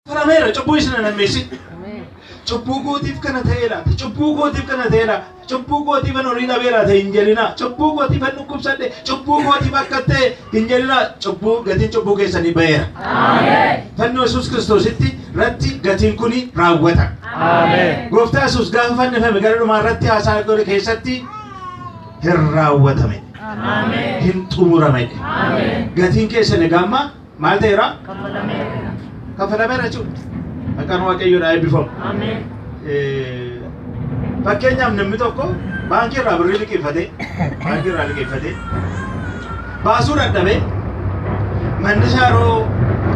Faramera cubbuu isin hin hammeessin. Cubbuu gootiif kana ta'eera. Cubbuu gootiif kana ta'eera. Cubbuu gootiif an horii dhabeera ta'e hin jedhina. Cubbuu gootiif an dhukkubsadhe. Cubbuu gootiif akka ta'e hin jedhina. Cubbuu gatiin cubbuu keessanii ba'eera. Fannoo Yesuus Kiristoositti irratti gatiin kuni raawwata. Gooftaa Yesuus gaafa fannifame gara dhumaa irratti haasaa godhe keessatti hin raawwatame. Hin xumurame. Gatiin keessan egaa amma maal ta'eera? Kaffalameera jechuudha. Maqaan Waaqayyoodhaa eebbifamu. Fakkeenyaaf namni tokko baankii irraa birrii liqeeffatee baasuu dadhabee manni isaa yeroo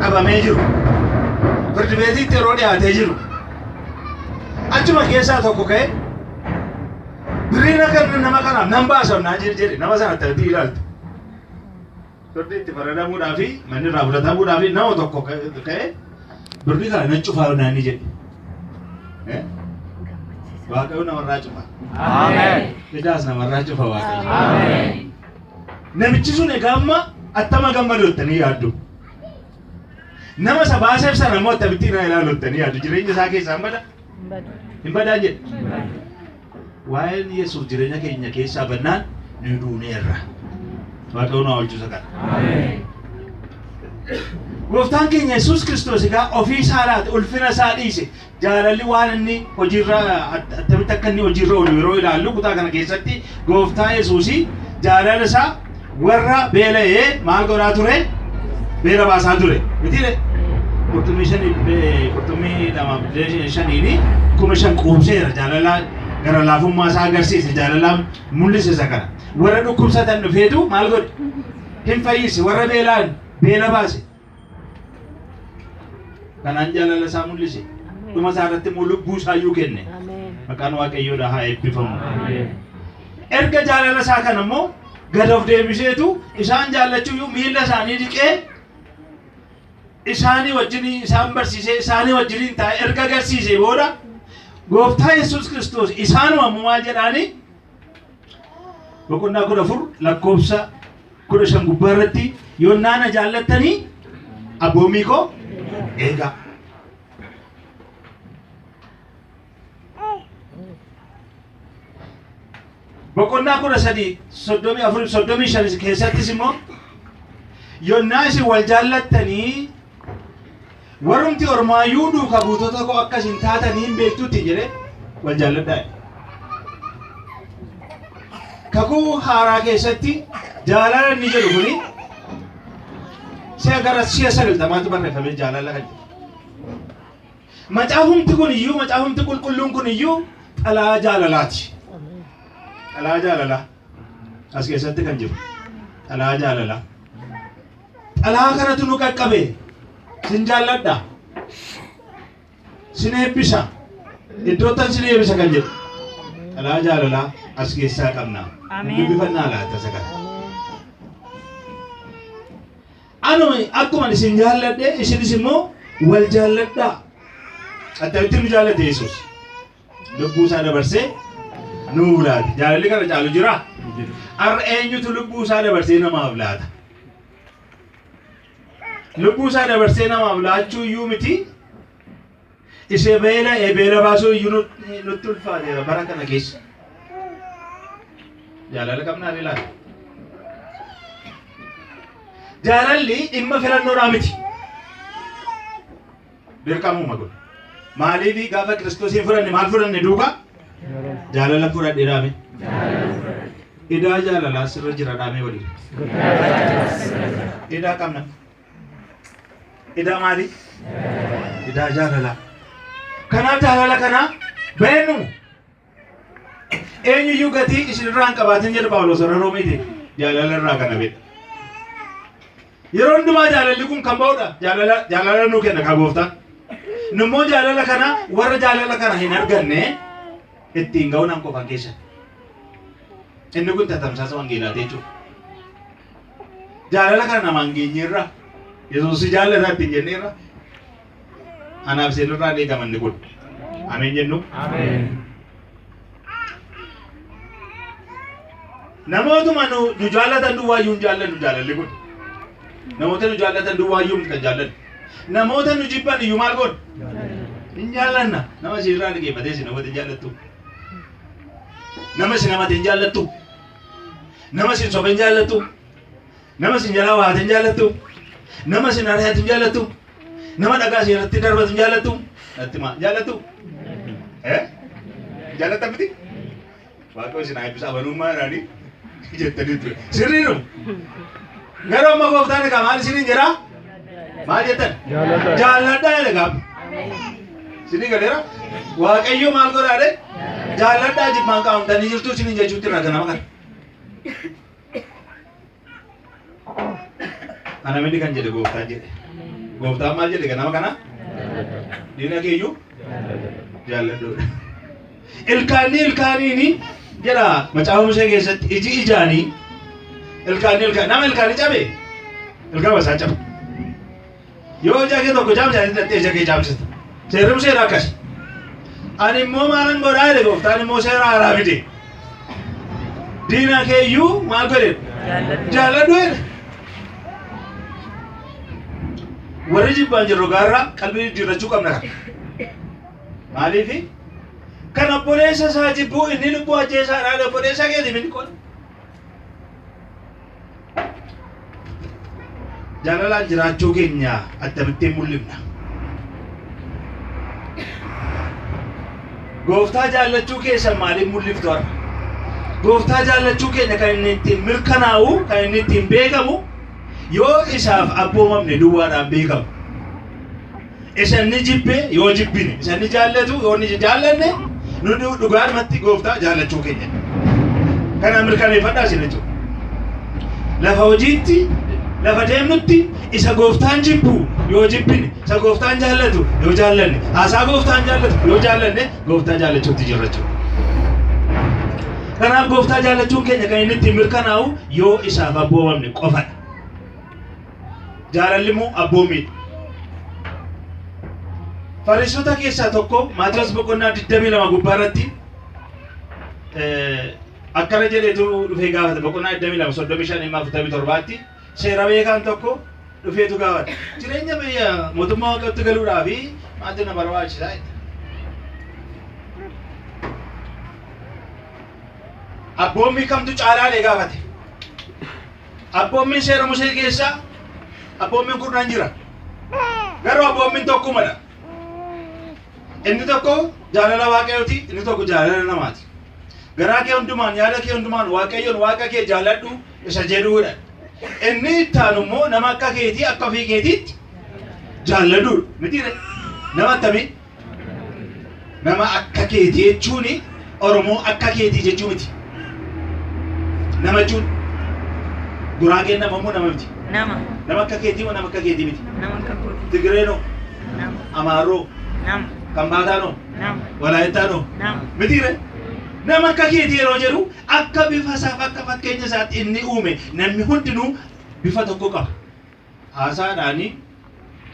qabamee jiru firdi beetiitti yeroo dhiyaatee jiru achuma keessaa tokko ka'e birrii nama kanaaf nan baasa naan jedhe nama sana ta'etti ilaaltu. Firdi itti faradamuudhaa fi manni irraa fudhatamuudhaa fi nama tokko ka'e birrii kana nan cufaa naanni jedhe. Waaqayyo namarraa cufa. Fidaas namarraa cufa Waaqayyo. Namichi sun egaa amma attama gammadu jettanii yaaddu. Nama isa baaseef sana immoo attamitti na ilaalu jettanii yaaddu. Jireenya isaa keessaa hin badaa jedhe. Waa'een Yesuus jireenya keenya keessaa bannaan nu duuneerra. Waaqayyo na oolchuusa kana. Gooftaan keenya Yesuus Kiristoos egaa ofii isaa laate ulfina isaa dhiise. Jaalalli waan inni hojiirra attamitti akka inni hojiirra oolu yeroo ilaallu kutaa kana keessatti Gooftaa Yesuusii jaalala isaa warra beela'ee maal godhaa ture? Beela baasaa ture. Mitiire qurxummii lama shaniini 5,000 quubseera. Jaalala gara laafummaa isaa agarsiise. Jaalalaan mul'ise isa kana. Warra dhukkubsatan dhufeetu maal godhe? Hin fayyise. Warra beelaan beela baase. Kanaan jaalala isaa mul'ise. Dhuma isaa irratti immoo lubbuu isaayyuu kenne. Maqaan Waaqayyoodhaa haa eebbifamu. Erga jaalala isaa kana immoo gad of deebiseetu isaan jaallachuuyyuu miilla isaanii dhiqee isaanii wajjin isaan barsiisee isaanii wajjin taa'ee erga agarsiisee booda Gooftaa Yesuus Kiristoos isaanuma maal jedhaanii boqonnaa 14 lakkoofsa 15 gubbaa irratti yoo naana jaallattanii abboomii koo eegaa. Boqonnaa 13 35 keessattis immoo yonnaa isin wal jaallattanii warrumti ormaayyuu duuka buutota koo akka isin taatanii hin beektutti jedhe wal jaalladhaa. Kakuu haaraa keessatti jaalala inni jedhu kuni gara 90 barreeffamee jaalala kan jedhu. Macaafumti kun iyyuu macaafumti qulqulluun kun iyyuu xalaa jaalalaati. Xalaa jaalalaa as keessatti kan jiru xalaa jaalalaa. Xalaa kanatu nu qaqqabe. Sin jaalladha. Sin eebbisa. Iddoottan sin eebbisa kan jedhu xalaa jaalalaa as keessaa qabna. Dubbifannaa laata isa kana. Anuma akkuma isin jaalladhe isinis immoo wal jaalladhaa. Attamitti nu jaallate Yesuus? Lubbuu isaa dabarsee nuuf laate. Jaalalli kana caalu jira? Har'a eenyutu lubbuu isaa dabarsee namaaf laata? Lubbuu isaa dabarsee namaaf laachuu iyyuu miti. Ishee beela baasuu iyyuu nutti ulfaateera bara kana keessa. Jaalala qabnaa ilaala. Jaalalli dhimma filannoodhaa miti. Dirqamuma kun. Maaliif gaafa Kiristoosiin fudhanne maal fudhanne duukaa? Jaalala fudhadhe dhaame. Idaa jaalalaa sirra jira dhaame waliin. Idaa qabna. Idaa maali? Idaa jaalalaa. Kanaaf jaalala kana beenu. Eenyuyyuu gatii isinirraa hin qabaatin jedhu Phaawulos warra Roomeeti. Jaalala irraa kana beekna. Yeroo hundumaa jaalalli kun kan ba'udha. Jaalala nuu kenna kan Gooftaan. Nummoo jaalala kana warra jaalala kana hin arganne ittiin ga'uun an qofan keessa. Inni kun tatamsaasa wangeelaati jechuudha. Jaalala kana namaan geenyeerra Yesuus jaalala ittiin jenneerra anaaf seenirraa eegamanni kun. Ameen jennu. Namootuma nu jaallatan duwwaayyuu hin jaallannu jaalalli kun. Namoota nu jaallatan duwwaayyuu kan jaallannu. namoota nu jibban iyyuu maal godhu hin jaallanna. Nama si irraa dhaggeeffatee si namatti hin jaallattu. Nama si namatti hin jaallattu. Nama si soba hin jaallattu. Nama si jalaa waate hin jaallattu. Nama si naraatti hin jaallattu. Nama dhagaa si irratti darbatu hin jaallattu. Natti maa jaallattu? Jaallata miti? Waaqayyo isin eebbisa amanummaa irraanii jettanii ture. Sirriidhum. Garuu amma gooftaan egaa maal isiniin jedhaa? Maal jettan? Jaalladhaa jedhe gaaf. Isinii galeera? Waaqayyo maal godhaadhe? Jaalladhaa jibbaan qaamtanii jirtu isiniin jechuutti irraa ganama kana. Ana mini kan jedhe gooftaan jedhe. Gooftaan maal jedhe ganama kana? Diina keeyyuu? Jaalladhuudha. Ilkaaniini jedha macaafa Musee keessatti iji ijaanii nama ilkaanii cabe ilkaan isaa cabe. Yoo ija kee tokko caamsanii dhattee ija kee caamsita. Seerri Musee akkas. Ani immoo maalan godhaa jedhe gooftaan immoo seera haaraa fide. Diina keeyyuu maal godhe? Jaalladhu jedhe. Warri jibbaan jirru gaarraa qalbii jijjiirrachuu qabna kan. Maaliifi? Kan obboleessa isaa jibbuu inni lubbuu ajjeesaadhaan obboleessa keetiif hin qola. Jaalalaan jiraachuu keenya akkamittiin mul'ifna? Gooftaa jaallachuu keessan maaliif mul'iftu har'a? Gooftaa jaallachuu keenya kan inni ittiin mirkanaa'u, kan inni ittiin beekamu yoo isaaf abboomamne duwwaadhaan beekamu. Isa inni jibbe yoo jibbine, isa inni jaallatu yoo inni jaallanne nu dhugaadhumatti gooftaa jaallachuu keenya. Kana mirkaneeffadhaa isin jechuudha. Lafa hojiitti, lafa deemnutti isa gooftaan jibbu yoo jibbine, isa gooftaan jaallatu yoo jaallanne, haasaa gooftaan jaallatu yoo jaallanne gooftaa jaallachuutti jirra jechuudha. Kanaaf gooftaa jaallachuun keenya kan inni ittiin mirkanaa'u yoo isaaf abboomamne qofadha. Jaalalli immoo abboomiidha. Fariisota keessaa tokko Maatiyoos boqonnaa 22 gubbaa irratti akkana jedheetu dhufee gaafate. Boqonnaa 22 35-47tti seera beekaan tokko dhufeetu gaafate. Jireenya biyya mootummaa Waaqayyootti galuudhaaf maaltu na barbaachisaa jedhe. Abboommii kamtu caalaa gaafate. Abboommiin seera Musee keessaa abboommiin kurnan jira. Garuu abboommiin tokkumadha. Inni tokko jaalala Waaqayyooti, inni tokko jaalala namaati. Garaa kee hundumaan, yaada kee hundumaan Waaqayyoon Waaqa kee jaalladhu isa jedhuudha. Inni itti aanu immoo nama akka keetii akka ofii keetiitti jaalladhuudha. Miti nama akkamii? Nama akka keetii jechuun Oromoo akka keetii jechuu miti. Nama jechuun Guraageen nama immoo nama miti. Nama akka keetii moo nama akka keetii miti? Tigireenoo? Amaaroo? Kambaataanoo? Walaayittaanoo? Mitiire? Nama akka keetii yeroo jedhu akka bifa isaaf akka fakkeenya isaatti inni uume namni hundinuu bifa tokko qaba. Haasaadhaanii,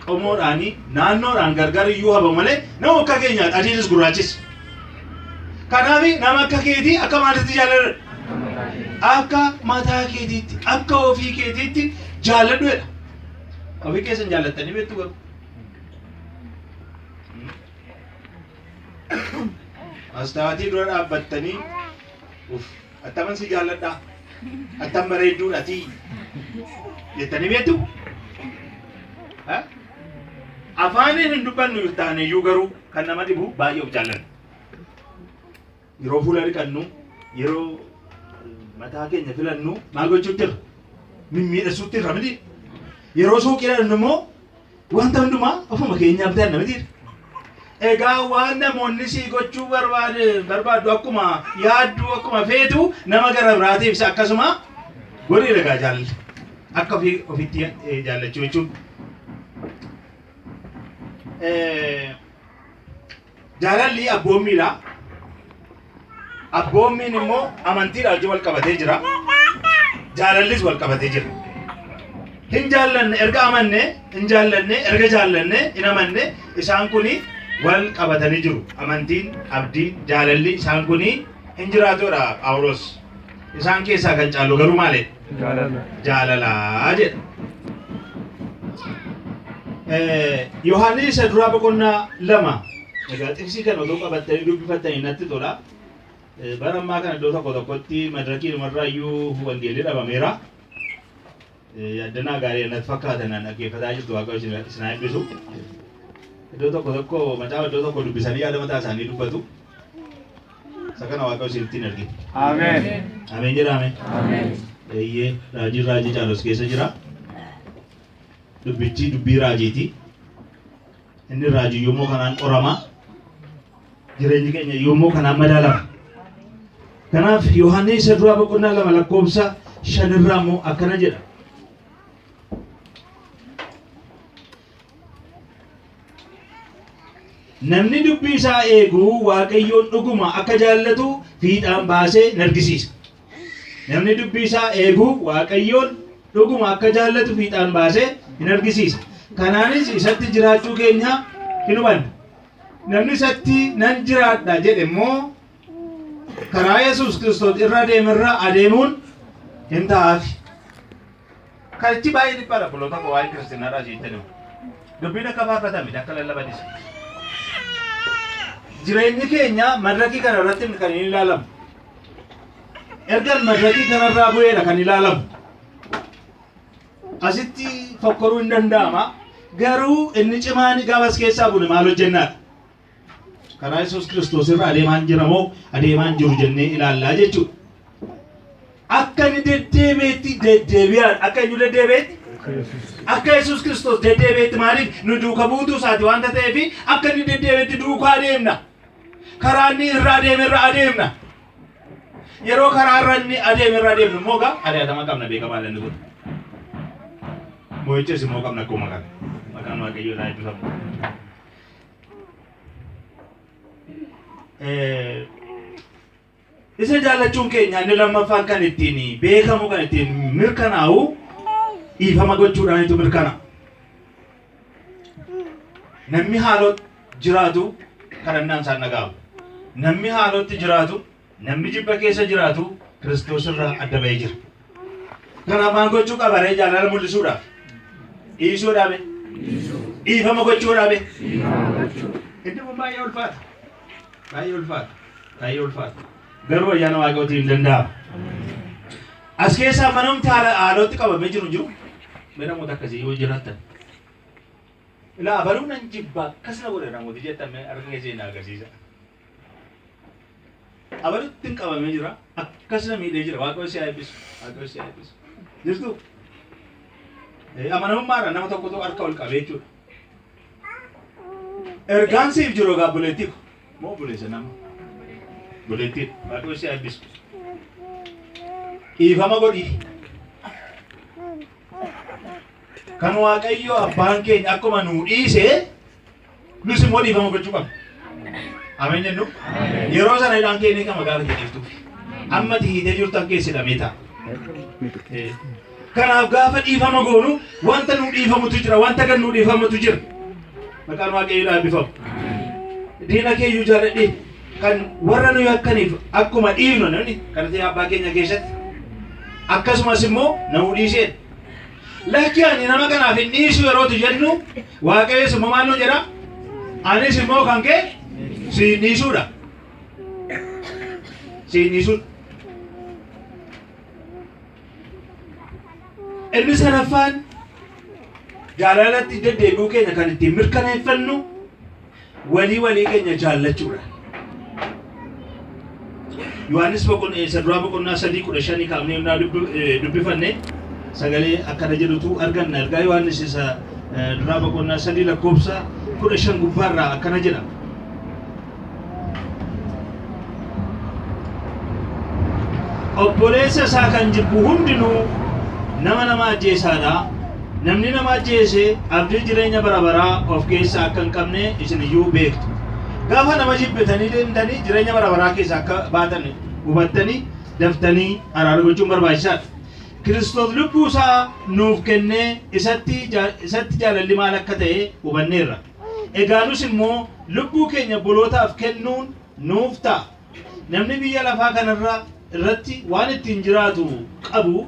qomoodhaanii, naannoodhaan gargar iyyuu haba malee nama akka keenyaati adiinis gurraachis. Kanaaf nama akka keetii akka maalitti jaalladhu? Akka mataa keetiitti, akka ofii keetiitti jaalladhuudha. Ofii keessan jaallattanii beektu garuu. Astaatii dura dhaabbattanii attaman si jaalladhaa, attam bareedduudhatii jettanii beektu? Afaaniin hin dubbannu taane iyyuu garuu kan nama dhibu baay'ee of jaallanna. Yeroo fuula dhiqannu, yeroo mataa keenya filannu maal gochuutti irra? Mimmiidhasuutti irra miti. Yeroo suuqii dhaqnu immoo wanta hundumaa ofuma keenyaaf ta'an miti. Egaa waan namoonni si gochuu barbaadu akkuma yaaddu akkuma feetu nama gara biraatiif akkasuma godhii dhagaa jaalala. Akka ofitti jaallachuu jechuun. Jaalalli abboommiidha. Abboommiin immoo amantiidhaan wal qabatee jira. Jaalallis wal qabatee jira. Hin jaallanne erga amanne, hin jaallanne erga jaallanne, hin amanne isaan kuni wal qabatanii jiru. Amantiin, abdiin, jaalalli isaan kuni hin jiraatudha Phaawulos. Isaan keessaa kan caalu garuu maali? Jaalala jedha. Yohaannis isa duraa boqonnaa 2 egaa xiqsii kana otoo qabattanii dubbifattanii natti tola. Bara ammaa kana iddoo tokko tokkotti madarakii dhumarraayyuu wangeelli dhabameera. Yaadannaa gaarii natti fakkaatan dhaggeeffataa jirtu Waaqayyo isin haa eebbisu. Iddoo tokko tokko macaafa iddoo tokko dubbisanii yaada mataa isaanii dubbatu. Isa kana Waaqayyo isinitti arge. Ameen. Ameen jedhame. Ameen. Eeyyee raajii Caalos keessa jira. Dubbichi dubbii raajiiti. Inni raajii yommuu kanaan qorama. Jireenyi keenya yommuu kanaan madaalama. Kanaaf Yohaannis isa duraa boqonnaa 2 lakkoofsa 5 irraa immoo akkana jedha. Namni dubbii isaa eegu Waaqayyoon dhuguma akka jaallatu fiixaan baasee nargisiisa. Namni dubbii isaa eegu Waaqayyoon dhuguma akka jaallatu fiixaan baasee nargisiisa. Kanaanis isatti jiraachuu keenya hin hubanne. Namni isatti nan jiraadha jedhe immoo karaa Yesuus Kiristoos irra deemerra adeemuun hin ta'aafi. Kanichi baay'ee dhiphaadha buloota koo waa'ee kiristaanaadhaa jettanii. Dubbiin akka faarfatame akka lallabanis. Jireenyi keenya madarakii kana irratti kan hin ilaalamu. Ergan madarakii kanarraa bu'eedha kan ilaalamu. Asitti fokkoruu hin danda'ama. Garuu inni cimaan gaafas keessaa bune maal hojjennaadha? Karaa Yesuus Kiristoos irra adeemaan jira moo adeemaan jiru jennee ilaallaa jechuudha. Akka inni deddeebi'etti deddeebi'aan akka inni deddeebi'etti akka Yesuus Kiristoos deddeebi'etti maaliif nu duuka buutuu isaati waanta ta'eef akka inni deddeebi'etti duukaa adeemna. Karaa inni irra adeemerra adeemna. Yeroo karaa irra inni adeemerra adeemnu immoo gaa ari'atama qabna beekamaa inni kun. Mo'ichis immoo qabna akkuma kana. Maqaan Waaqayyoo isaa eebbifamu. Isa jaallachuun keenya inni lammaffaan kan ittiin beekamu kan ittiin mirkanaa'u dhiifama gochuudhaanitu mirkana. Namni haalot jiraatu kadhannaan isaan dhaga'amu. Namni haalotti jiraatu namni jibba keessa jiraatu Kiristoos irraa adda ba'ee jira. Kanaaf maal gochuu qaba ree jaalala mul'isuudhaaf? Dhiisuudhaaf dhiifama gochuudhaaf inni kun baay'ee ulfaata. Baay'ee ulfaata. Baay'ee ulfaata. Garuu ayyaana Waaqayyootiin hin danda'amu. As keessaa manumti haalotti qabamee jiru namoota akkasii yoo jiraatan. Ilaa abaluu nan jibba akkasina godhe namooti jedhamee harka keessee na agarsiisa. Abalutti hin qabamee jira akkasina miidhee jira Waaqayyo si haa eebbisu. Waaqayyo si haa eebbisu. Jirtu amanamummaadhaan nama tokkotu harka ol qabee jechuudha. Ergaan siif jiru egaa buleettiif moo buleessa nama? Buleettiif Waaqayyo si haa eebbisu. Dhiifama godhi. Kan Waaqayyo abbaan keenya akkuma nuu dhiise nus immoo dhiifama gochuu qabna. Ameen jennu. Yeroo sana hidhaan keenya kan magaalaa keetiiftu. Amma hiitee jirtu akka keessi hidhamee ta'a. Kanaaf gaafa dhiifama goonu wanta nuu dhiifamutu jira wanta kan nuu dhiifamutu jira. Maqaan Waaqayyoo eebbifamu. Diina keeyyuu jaalladhee kan warra nuyi akkaniif akkuma dhiifnu namni kan ta'e abbaa keenya keessatti akkasumas immoo nuu dhiiseen. Lakki ani nama kanaaf hin dhiisu yerootu jennu Waaqayyoos immoo maal nu jedha? Anis immoo kan kee siin dhiisuudha. Siin dhiisuudha. Inni sadaffaan jaalalatti deddeebi'uu keenya kan ittiin mirkaneeffannu walii keenya jaallachuudha. Yohaannis duraa boqonnaa 3:15 kaafnee dubbifanne sagalee akkana jedhutu arganna. Ergaa Yohaannis isa duraa boqonnaa 3 lakkoofsa 15 gubbaarraa akkana jedha. Obboleessa isaa kan jibbu hundinuu nama ajjeesaadha. Namni nama ajjeese abdii jireenya bara baraa of keessaa akka hin qabne isin iyyuu beektu. Gaafa nama jibbitanii deemtanii jireenya bara baraa keessaa akka baatan hubattanii daftanii araara gochuun barbaachisaadha. Kiristoos lubbuu isaa nuuf kennee isatti jaalalli maal akka ta'e hubanneerra. Egaa nus immoo lubbuu keenya bolootaaf kennuun nuuf ta'a. Namni biyya lafaa kanarra irratti waan ittiin jiraatu qabu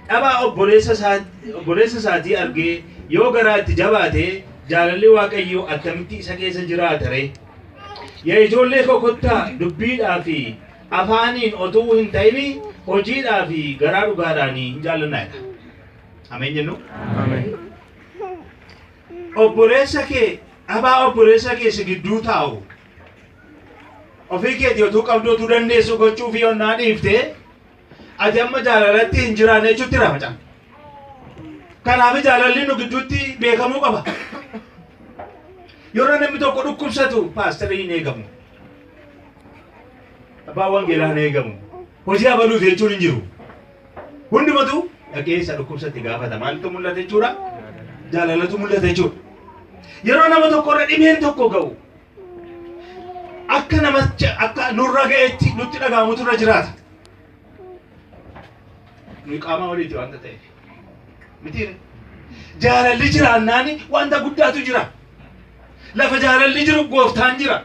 dhabaa obboleessa isaatii argee yoo garaa itti jabaate jaalalli waaqayyoo attamitti isa keessa jiraata ree? Yaa ijoollee kokottaa dubbiidhaa fi afaaniin otuu hin ta'in hojiidhaa fi garaa dhugaadhaan hin jaallannaadha. Ameen jennu. Ameen. Obboleessa kee abaa obboleessa kee si gidduu taa'u ofii keetii otuu qabdu otuu dandeessu gochuu fi onnaa dhiiftee ati amma jaalalatti hin jiraanne jechuutti ramaca. Kanaaf jaalalli nu gidduutti beekamuu qaba. Yeroo namni tokko dhukkubsatu paasterii hin eegamu. Abbaan wangeelaa hin eegamu. Hojii abaluuf jechuun hin jiru. Hundumatu dhaqee isa dhukkubsatti gaafata. Maaltu mul'ata jechuudha? Jaalalatu mul'ata jechuudha. Yeroo nama tokkorra dhibeen tokko ga'u akka namacha akka nurra ga'etti nutti dhaga'amutu irra jiraata. Nuyi qaama waliiti waanta ta'eef. Mitiire. Jaalalli jiraannaan wanta guddaatu jira. Lafa jaalalli jiru gooftaan jira.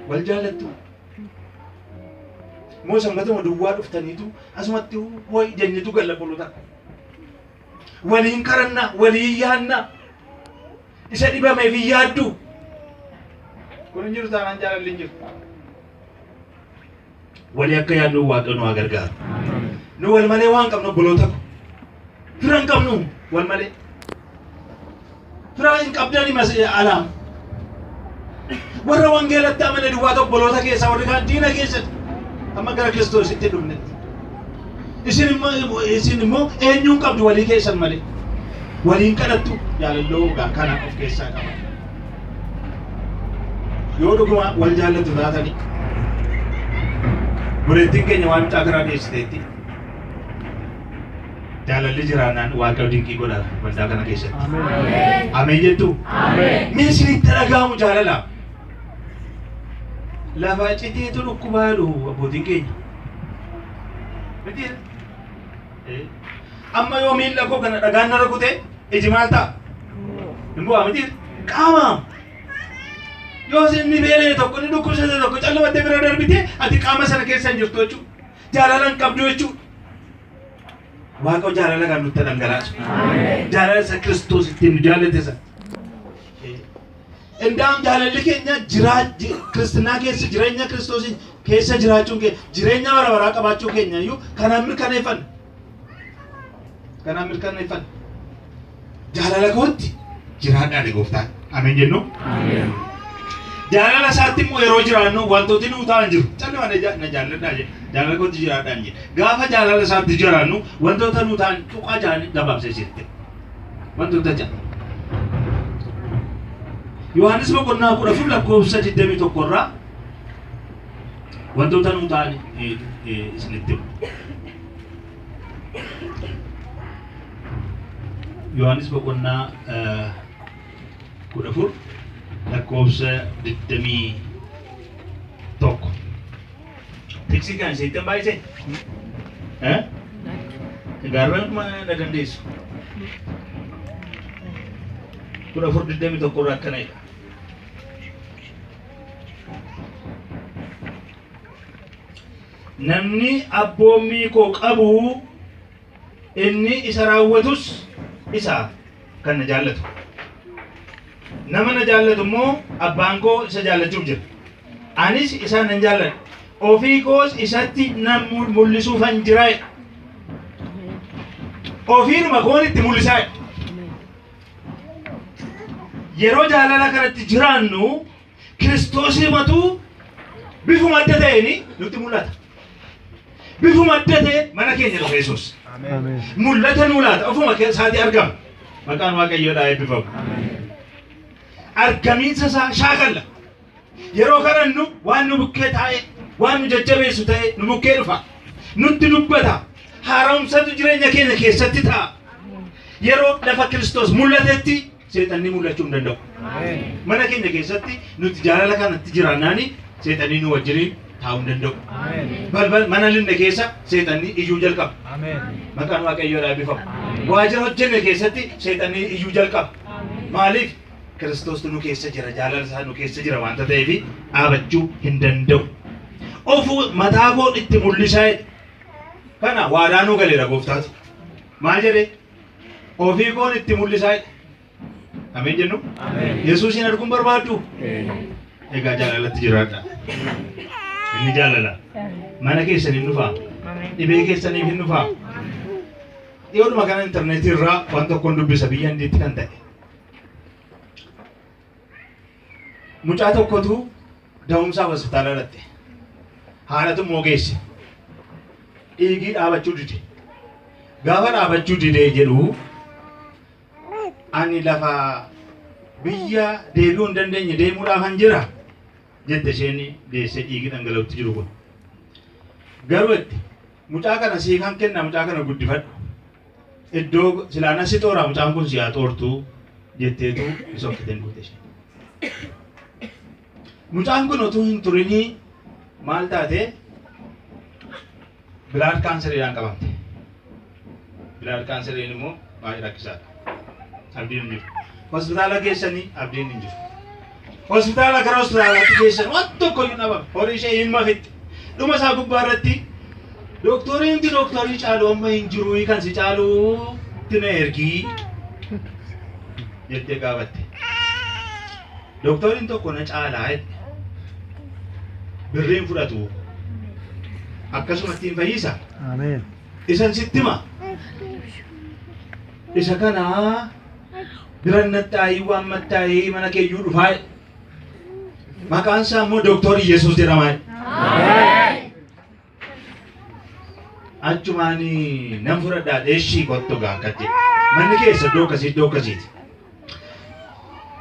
Wal jaalattu. Moo sanbatuma duwwaa dhuftaniitu asumatti ho'i jennitu galla qulluta. Waliin karannaa, waliin yaannaa. Isa dhibameef hin yaaddu. Kun hin jiru taanaan jaalalli hin jiru. Walii akka yaadnu Waaqayyo nu haa gargaaru. Nu wal malee waan qabnu obboloota ko. Fira hin qabnu wal malee. Fira hin qabdani alaam. Warra wangeelatti amane duwwaata obboloota keessaa warri kaan diina keessatti amma gara Kiristoositti dhufnetti. Isin immoo eenyuun qabdu walii keessan malee. Waliin kadhattu jaalalloo kana of keessaa qaba. Yoo dhuguma wal jaallattu taatanii buleettiin keenya waan mucaa karaa geessiteetti jaalalli jiraannaan Waaqayyo dinqii godha waldaa kana keessatti. Ameen. Ameen jettu. Ameen. Mee isinitti dhaga'amu jaalala. Lafa citeetu dhukkubaalu abbootiin keenya. Mitiira. Amma yoo miila koo kana dhagaan narra kutee iji maal ta'a? Hin bu'aa mitiira. Qaama. Yoo inni beelee tokko inni dhukkubsate tokko callumattee bira darbitee ati qaama sana keessa hin jirtu jechuudha. Jaalala hin qabdu jechuudha. Waaqayyo jaalala kan nutti dhangalaasu. Jaalala isa Kiristoos ittiin nu jaallate sana. Indaan jaalalli keenya Kiristinaa keessa jireenya Kiristoos keessa jiraachuun keenya jireenya bara baraa qabaachuu keenya iyyuu kanaan mirkaneeffanna. Kanaan mirkaneeffanna. Jaalala kootti jiraadhaa gooftaan. Ameen jennu. Jaalala isaatti immoo yeroo jiraannu wantooti nuu ta'an jiru. Calluma na jaalladhaa jedhe. Jaalala kootti jiraadhaan jedhe. Gaafa jaalala isaatti jiraannu wantoota nuu ta'an tuqaa jaanii gabaabsee jirti. Wantoota ja'a. Yohaannis boqonnaa 14 lakkoofsa 21 irraa wantoota nuu ta'an isinitti himu. Yohaannis boqonnaa 14 lakkoofsa 21. Tiksi kan isitti baay'ise? Gaarreen na dandeessu. 14:21 irraa akkanadha. Namni abboommii koo qabu inni isa raawwatus isa kan na jaallatu. Nama na jaallatu immoo abbaan koo isa jaallachuuf jira. Anis isa nan jaalladha. Ofii koos isatti nan mul'isuufan jira. Ofiinuma koon itti mul'isaa. Yeroo jaalala kanatti jiraannu Kiristoosumatu bifuma adda ta'een nutti mul'ata. Bifuma adda ta'e mana keenya dhufa Yesuus. Ameen. Mul'ata nuu laata ofuma keessaatii argama. Maqaan Waaqayyoodhaa eebbifamu. Argamiinsa isaa shaakalla. Yeroo kadhannu waan nu bukkee taa'e waan nu jajjabeessu ta'e nu bukkee dhufa. Nutti dubbata. Haaromsatu jireenya keenya keessatti ta'a. Yeroo lafa Kiristoos mul'atetti seexanni mul'achuu hin danda'u. Mana keenya keessatti nuti jaalala kanatti jiraannaani seexanni nu wajjin taa'uu hin danda'u. Balbal mana linne keessa seexanni iyyuu jalqaba. Maqaan Waaqayyoodhaa eebbifamu. Waajjira hojjenne keessatti seexanni iyyuu jalqaba. Maaliif? Kiristoos nu keessa jira, jaalala isaa nu keessa jira waanta ta'eef dhaabachuu hin danda'u. Ofuu mataa koo itti mul'isaa kana waadaa nuu galeera gooftaatu. Maal jedhee? Ofii koon itti mul'isaa. Ameen jennu. Yesuusin arguun barbaaddu. Egaa jaalalatti jiraadha. Inni jaalala. Mana keessan hin dhufaa. Dhibee keessaniif hin dhufaa. Dhiyoodhuma kana intarneetii irraa waan tokkoon dubbisa biyya Hindiitti kan ta'e. Mucaa tokkotu da'umsaaf hospitaala dhatte. Haadhatu immoo geesse. Dhiigii dhaabachuu dide. Gaafa dhaabachuu dide jedhu ani lafa biyya deebi'uu hin dandeenye deemuudhaaf han jira jette isheen deessee dhiigii dhangala'utti jiru kun. Garuu itti mucaa kana sii kan kenna mucaa kana guddifadhu. Iddoo silaana si xooraa mucaan kun si haa xoortuu jetteetu isa okkitteen guute ishee. Mucaan kun utuu hin turinii maal taate bilaad kaanseriidhaan qabamte. Bilaad kaanseriin immoo baay'ee rakkisaadha. Abdiin hin jiru. Hospitaala geessanii abdiin hin jiru. Hospitaala gara hospitaalaatti geessan waan tokko hin dhabame. Horii ishee hin mafitti. Dhuma isaa gubbaa irratti dooktoriin caalu amma hin jiru kan si caalu tina ergii jettee gaafatte. Dooktoriin tokko na caalaa jedhe. Birriin fudhatu akkasumatti hin fayyisa. Ameen. Isan sittima. Isa kana biran nattaayii waan mattaayii mana keeyyuu dhufaa. Maqaan isaa immoo Dooktorii Yesuus jedhama. Achumaani nan fudhadhaa dheeshii kottu gaakkatte. Manni keessa iddoo akkasiiti.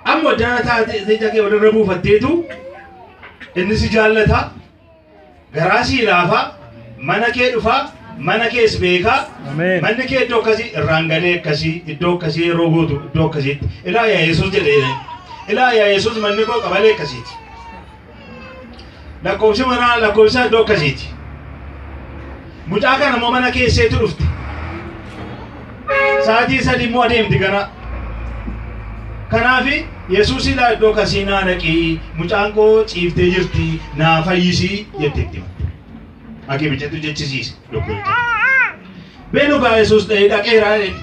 Amma dana taatee jakee walirra buufatteetu inni si jaallata. Garaa si laafa. Mana kee dhufaa. Mana kees beekaa. Manni kee iddoo akkasii irraangalee akkasii iddoo akkasii yeroo gootu iddoo akkasiitti. Ilaa yaa Yesuus jedhee. Ilaa yaa Yesuus manni koo qabalee akkasiiti. Lakkoofsi manaa lakkoofsa iddoo akkasiiti. Mucaa kana immoo mana keesseetu dhufte. Sa'aatii 3 immoo adeemti gara. Kanaafi Yesuus ilaa iddoo akkasii naa dhaqii mucaan koo ciiftee jirti naa fayyisii jetteetti himatte. Hakiimichatu jechisiise doktaricha. Beenugaa Yesuus dhaqeeraa jedhe.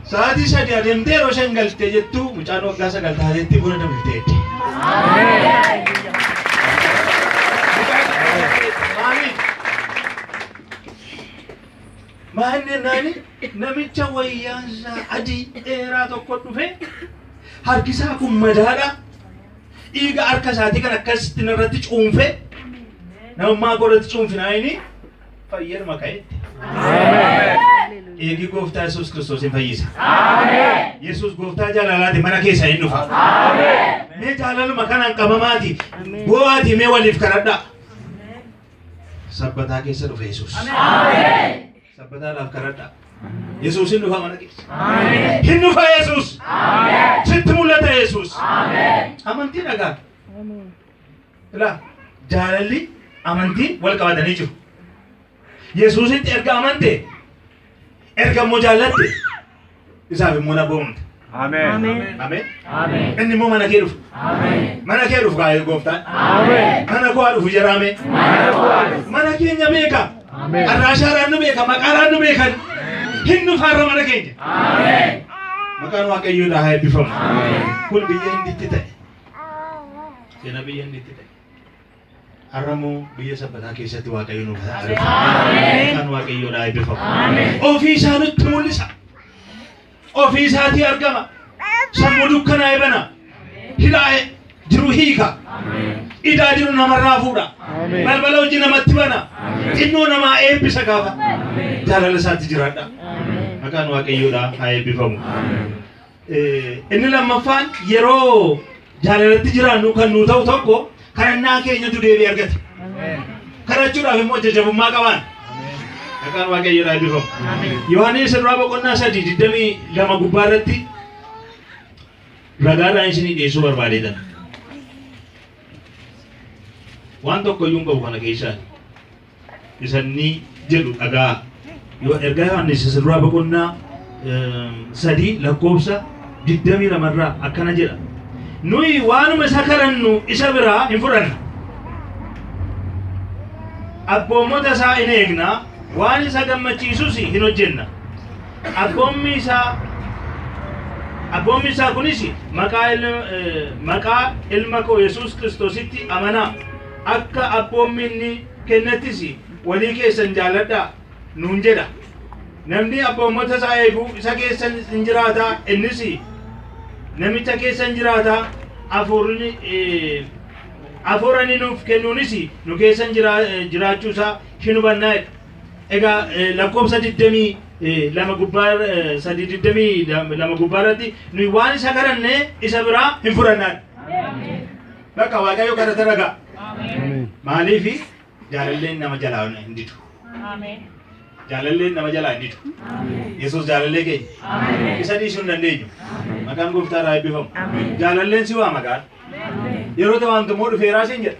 Sa'aatii 3 adeemtee yeroo isheen galtee jettu mucaan waggaa 9 taateetti buna danfiteetti. Maanni naani namicha wayyaansaa adii dheeraa tokko dhufe harkisaa kun madaadha. Dhiiga harka isaatii kan akkasitti narratti cuunfe namummaa godhatti cuunfinaa inni fayyadama ka'etti. Eegi gooftaa Yesuus Kiristoos hin fayyisa. Yesuus gooftaa jaalalaati mana keessa hin dhufa. Mee jaalaluma kanaan qabamaati. Bo'aati mee waliif kadhadhaa. Sabbataa keessa dhufe Yesuus. Sabbataadhaaf kadhadhaa. Yesuus hin dhufa mana keessa. Hin dhufa Yesuus. Sitti mul'ata Yesuus. Amantii dhagaa. Ilaa jaalalli amantii wal qabatanii jiru. Yesuusitti erga amante erga immoo jaallatte isaaf immoo na boonte. Ameen. Ameen. Inni immoo mana kee dhufu. Mana kee dhufu gaa'ee gooftaan. Mana koo dhufu jaraame. Mana keenya beeka. Arraashaadhaan nu beeka. Maqaadhaan nu beekan. Hin dhufaarra mana keenya. Maqaan Waaqayyoodhaa haa eebbifamu. Kun biyya Hindiitti ta'e. Seenaa biyya Hindiitti ta'e. Har'ammoo biyya sabbataa keessatti Waaqayyo nuuf ta'a. Maqaan Waaqayyoodhaa haa eebbifamu. Ofii isaa nutti mul'isa. Ofii isaatii argama. Sammuu dukkanaa eebana. Hidhaa'e jiru hiika. Idaa jiru namarraa fuudha. Balbala hojii namatti bana. Xinnoo namaa eebbisa gaafa. Jaalala isaatti jiraadha. Maqaan Waaqayyoodhaa haa eebbifamu. Inni lammaffaan yeroo jaalalatti jiraannu kan nu ta'u tokko kadhannaa keenyatu deebii argata. Kadhachuudhaaf immoo jajabummaa qabaan. Maqaan Waaqayyoodhaa eebbifamu. Yohaannis irraa boqonnaa 3:22 gubbaa irratti ragaadhaan isinii dhiyeessuu barbaadeetan. Waan tokko iyyuu hin qabu kana keessaan. Isanni jedhu dhagaa. Yoo ergaa Yohaannis irraa boqonnaa 3:22 irraa akkana jedha. Nuyi waanuma isa kadhannu isa biraa hin fudhanna. Abboommota isaa hin eegna. Waan isa gammachiisus hin hojjenna. Abboommi isaa Abboommi isaa kunis maqaa ilma koo Yesuus Kiristoositti amanaa. Akka abboommi inni kennettis walii keessan jaalladhaa nuun jedha. Namni abboommota isaa eegu isa keessan hin jiraata. Innis namicha keessan jiraata. Hafuurani nuuf kennuunis nu keessan jiraachuusaa hin hubannaa. Egaa lakkoofsa 22 gubbaarratti nuyi waan isa kadhanne isa biraa hin fudhannaan. Bakka Waaqayyo kadhata dhagaa. Maaliif jaalalleen nama jalaa hin didu. Jaalalleen nama jalaa hin didu. Yesuus jaalallee keenya. Isa dhiisuu hin dandeenyu. Maqaan Gooftaa haa eebbifamu. Jaalalleen si waama gaal. Yeroo tawaantummoo dhufeeraa siin jedha.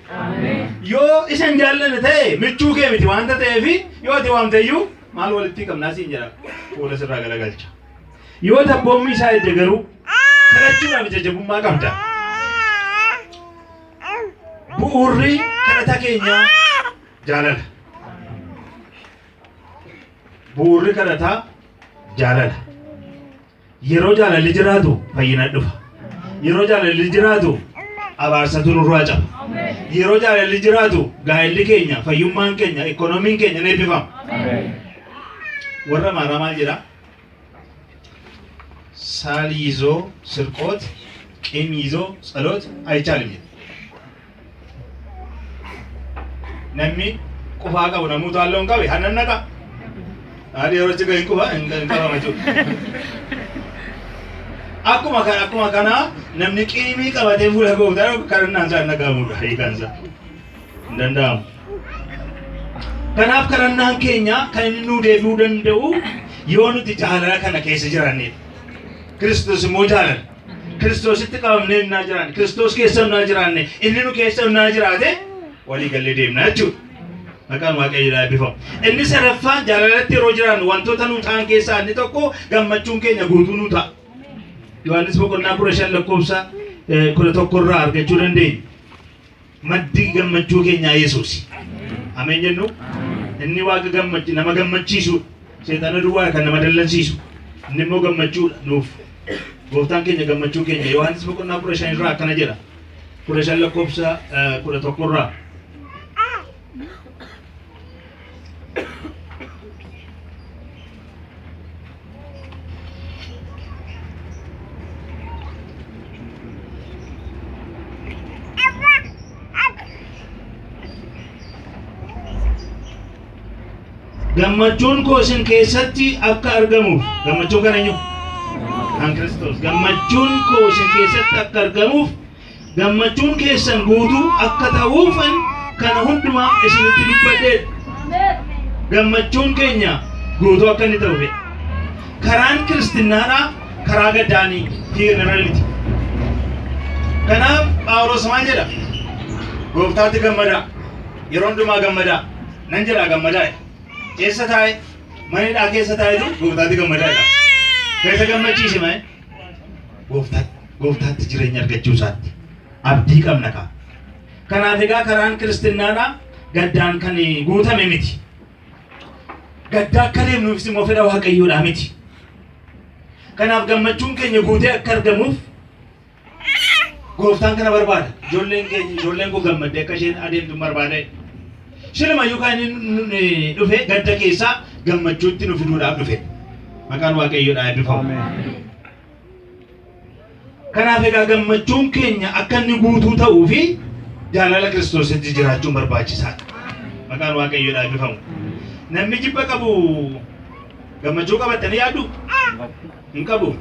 Yoo isan jaallanne ta'e michuu kee miti waanta ta'eef yoo ati waamteyyuu maal walitti qabnaa siin jedha. Fuula sirraa galagalcha. Yoo abboommi isaa edde garuu kadhachuudhaaf jajjabummaa qabda. Bu'uurri kadhata keenyaa jaalala. Bu'uurri kadhataa jaalala. Yeroo jaalalli jiraatu fayyina dhufa. Yeroo jaalalli jiraatu abaarsatu nurraa caba. Yeroo jaalalli jiraatu gaa'elli keenya, fayyummaan keenya, ikoonomiin keenya ni eebbifama. Warra maaraa maal jedhaa? Saal yizoo sirqoot, qiim yizoo ጸሎት አይቻልም jedha. Namni qufaa qabu namoota halluu hin qabu hannan naqa. Haali yeroo itti gadi qufa hin qabama jechuudha. Akkuma kana namni qiimii qabatee fuula Gooftaa kadhannaan isaa hin dhaga'amudha hiikansa. Hin danda'amu. Kanaaf kadhannaan keenya kan inni nuu deebi'uu danda'u yoo nuti jaalala kana keessa jiraannedha. Kiristoos immoo jaalala. Kiristoositti qabamnee innaa jiraanne, Kiristoos keessa innaa jiraanne, inni nu keessa innaa jiraate walii gallee deemna jechuudha. Maqaan Waaqayyoo haa eebbifamu. Inni sadaffaan jaalalatti yeroo jiraannu wantoota nu ta'an keessaa inni tokko gammachuun keenya guutuu nu ta'a. Yohaannis boqonnaa 15 lakkoofsa 11 irraa argachuu dandeenya. Maddi gammachuu keenyaa Yesuus. Ameen jennu. Inni waaqa nama gammachiisu, seexana duwwaa kan nama dallansiisu. Inni immoo gammachuudha nuuf. Gooftaan keenya gammachuu keenya. Yohaannis boqonnaa 15 irraa akkana jedha. 15 lakkoofsa 11 irraa. Gammachuun koo isin keessatti akka argamuuf gammachuun kana eenyu? Kan Kiristoos. Gammachuun koo isin keessatti akka argamuuf gammachuun keessan guutuu akka ta'uufan kana hundumaa isinitti dubbadheedha. Gammachuun keenya guutuu akka inni ta'u fedha. Karaan kiristaanaadhaa karaa gaddaanii fi generaliti. Kanaaf Phaawulos maal jedha? Gooftaatti gammadaa. Yeroo hundumaa gammadaa. Nan jedhaa gammadaa. Keessa taa'e manidhaa keessa taa'etu Gooftaatti gammadaadha. Keessa gammachiise maal? Gooftaatti jireenya argachuu isaatti abdii qabna qaba. Kanaaf egaa karaan kiristaanaadhaa gaddaan kan guutame miti. Gaddaa akka deemnuufis immoo fedha Waaqayyoodhaa miti. Kanaaf gammachuun keenya guutee akka argamuuf Gooftaan kana barbaada. Ijoolleen koo gammaddee akka isheen adeemtu barbaada. Shilmayyuu kan inni dhufe gadda keessaa gammachuutti nu fiduudhaaf dhufe. Maqaan Waaqayyoodhaa eebbifamu. Kanaaf egaa gammachuun keenya akka inni guutuu ta'uu fi jaalala Kiristoositti jiraachuun barbaachisaadha. Maqaan Waaqayyoodhaa eebbifamu. Namni jibba qabu gammachuu qabattanii yaaddu? Hin qabu.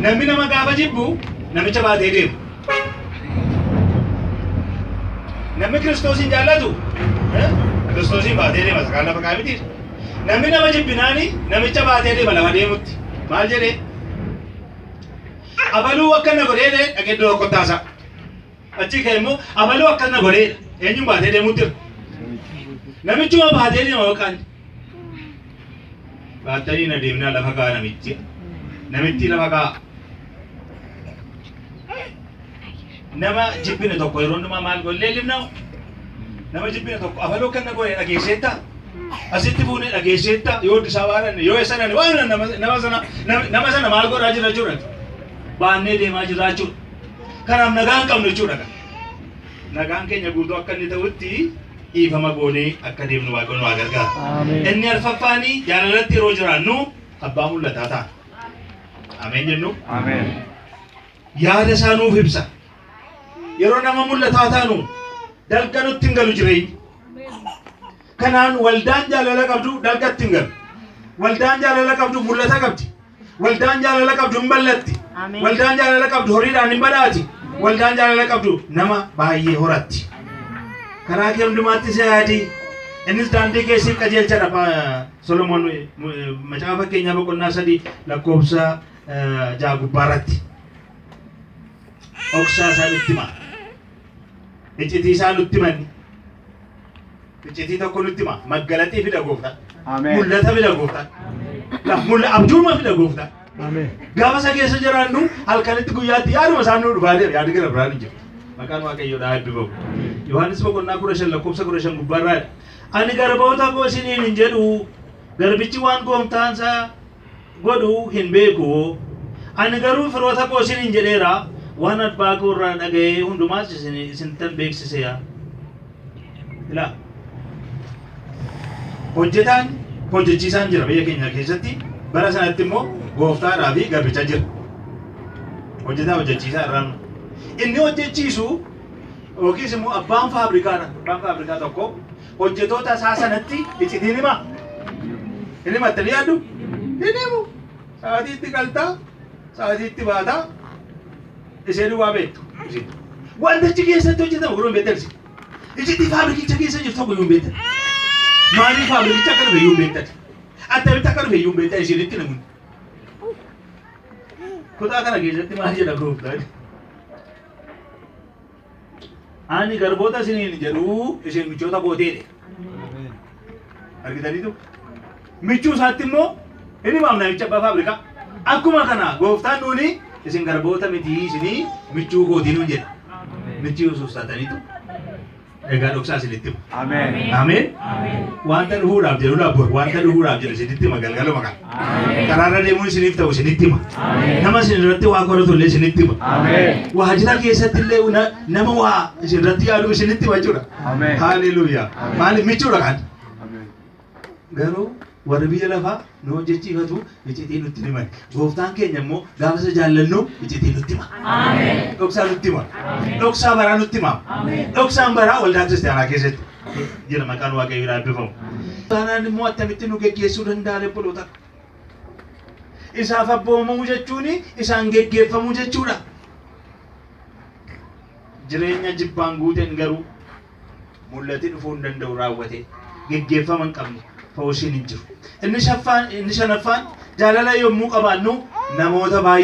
Namni nama gaafa jibbu namicha baatee deema. Namni Kiristoosin jaallatu Kiristoosin baatee deema sakaan lafa kaa'e. Namni nama jibbinaani namicha baatee deema lafa deemutti. Maal jedhee? Abaluu akkana godheedha dhaqee iddoo kottaasa. Achi ka'e immoo abaluu akkana godheedha. Eenyuun baatee deemutti jira? Namichuma baatee deema yookaan baattanii na deemnaa lafa ka'a namichi. Namichi lafa ka'a. Nama jibbine tokko yeroo hundumaa maal gollee limnaa? Nama jibbine tokko abaluu akkana godhee dhageesseetta? Asitti fuunee dhageesseetta yoo isaa waaranne yoo eessanani waan nama sana maal godhaa jira jechuudha. baannee deemaa jirra jechuudha. Kanaaf nagaan qabnu jechuudha. Nagaan keenya guutuu akka inni ta'utti dhiifama goonee akka deemnu Waaqayyoon waa gargaara. Inni arfaffaanii jaalalatti yeroo jiraannu abbaa mul'ataa ta'a. Ameen jennu. Yaada isaa nuuf ibsa. Yeroo nama mul'ataa taanu dalga nutti hin galu jireenya. Kanaan waldaan jaalala qabdu dalgatti hin galu. Waldaan jaalala qabdu mul'ata qabdi. Waldaan jaalala qabdu hin bal'atti. Waldaan jaalala qabdu horiidhaan hin badhaati. Waldaan jaalala qabdu nama baay'ee horatti. Karaa kee hundumaatti isa yaadi. Innis daandii keessiif qajeelchadha. Solomoon macaafa fakkeenyaa boqonnaa 3 lakkoofsa 6 gubbaarratti. Oksaa isaa nutti hima. Iccitii isaa nutti himanni. Iccitii tokko nutti hima. Maggalaxii fida gooftaa. Mul'ata fida gooftaa. Abjuuma fida gooftaa. Gaafa isa keessa jiraannu halkanitti guyyaatti yaaduma isaan nu dhufaa deema. Yaadi gara biraan hin jiru. Maqaan Waaqayyoodhaa eebbifamu. Yohaannis boqonnaa 15 lakkoofsa 15 gubbaarraa. Ani garboota koo isiniin hin jedhu. Garbichi waan gooftaansaa godhu hin beeku. Ani garuu firoota koo isiniin jedheera. Waan abbaa koo irraa dhaga'ee hundumaas isintan beeksiseera. Ilaa hojjetaan hojjechiisaan jira biyya keenya keessatti. Bara sanatti immoo gooftaadhaa fi garbicha jira. Hojjetaa hojjechiisaa irraan inni hojjechiisu yookiis immoo abbaan faabrikaadha. Abbaan faabrikaa tokko hojjetoota isaa sanatti iccitiin hima. Inni mattanii yaaddu? Inni himu. Sa'aatiitti galtaa, sa'aatiitti baataa. Isheen waa beektu. Wantichi keessatti hojjetamu garuu hin beektan. Iccitii faabrikicha keessa jirtu tokko iyyuu hin beektan. Maaliif faabrikicha akka dhufe iyyuu hin beektan. Attamitti akka dhufe iyyuu hin beektan isheenitti namoonni. Kutaa kana keessatti maal jedha gooftaan? Ani garboota isiniin jedhu isheen michoota kooteedhe. Argitaniitu? Michuu isaatti immoo inni maamna micha abbaa faabrikaa. Akkuma kana gooftaan nuuni isin garboota miti isinii michuu kootii nuun jedha. Michuu Yesuus taataniitu. Egaa dhoksaa isinitti himu. Ameen. Wanta dhufuudhaaf jedhuudhaaf bor wanta dhufuudhaaf jedhu isinitti hima galgaluma kana. Karaarra deemuun isiniif ta'u isinitti hima. Nama isin irratti waa qoratu illee isinitti hima. Waajjira keessatti illee nama waa isin irratti yaadu isinitti hima jechuudha. Haaleluuyaa. Maaliif michuudha kan? Garuu warri biyya lafaa nu hojjechiifatu iccitii nutti himan. Gooftaan keenya immoo gaafa isa jaallannu iccitii nutti hima. Dhoksaa nutti hima. Dhoksaa baraa nutti hima. Dhoksaan baraa waldaa kiristaanaa keessatti jira maqaan Waaqayyoodhaa eebbifamu. Kanaan immoo attamitti nu geggeessuu danda'a obboloota. Isaaf abboomamuu jechuun isaan geggeeffamuu jechuudha. Jireenya jibbaan guuteen garuu mul'ati dhufuu hin danda'u raawwate geggeeffama hin qabne. Fawwasiin hin jiru. Inni shanaffaan jaalala yommuu qabaannu namoota baay'ee